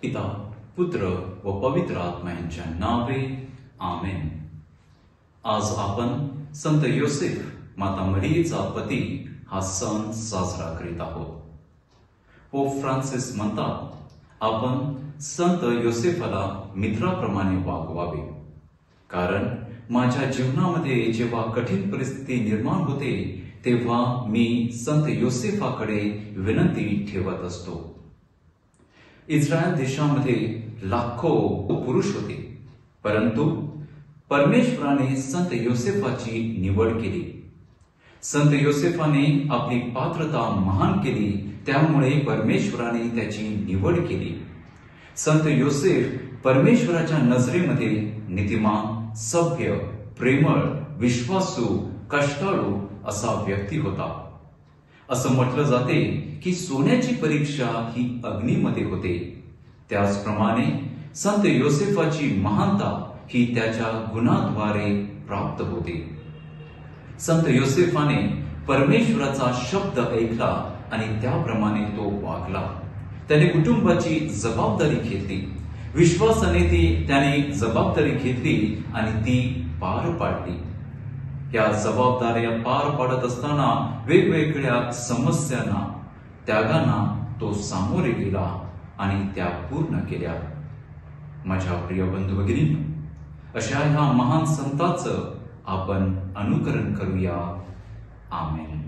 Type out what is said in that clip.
पिता पुत्र व पवित्र आत्मा यांच्या नावे आमेन। आज आपण संत योसेफ माता मरियेचा पती हा सण साजरा करीत आहोत। पोप फ्रान्सिस म्हणतात, आपण संत योसेफाला मित्राप्रमाणे वागवावे, कारण माझ्या जीवनामध्ये जेव्हा कठीण परिस्थिती निर्माण होते तेव्हा मी संत योसेफाकडे विनंती ठेवत असतो। इस्रायल देशामध्ये लाखो पुरुष होते, परंतु परमेश्वराने संत योसेफाची निवड केली। संत योसेफाने आपली पात्रता महान केली, त्यामुळे परमेश्वराने त्याची निवड केली। संत योसेफ परमेश्वराच्या नजरेमध्ये नीतिमान, सभ्य, प्रेमळ, विश्वासू, कष्टाळू असा व्यक्ती होता। असं म्हटलं जाते की सोन्याची परीक्षा ही अग्नीमध्ये होते, त्याचप्रमाणे संत योसेफाची महानता ही त्याच्या गुणाद्वारे प्राप्त होते। संत योसेफाने परमेश्वराचा शब्द ऐकला आणि त्याप्रमाणे तो वागला। त्याने कुटुंबाची जबाबदारी घेतली, विश्वासाने त्याने जबाबदारी घेतली आणि ती पार पाडली। या जबाबदाऱ्या पार पाडत असताना वेगवेगळ्या समस्यांना, त्यागांना तो सामोरे गेला आणि त्या पूर्ण केल्या। माझ्या प्रिय बंधू भगिनींनो, अशा ह्या महान संतांचं आपण अनुकरण करूया। आमेन।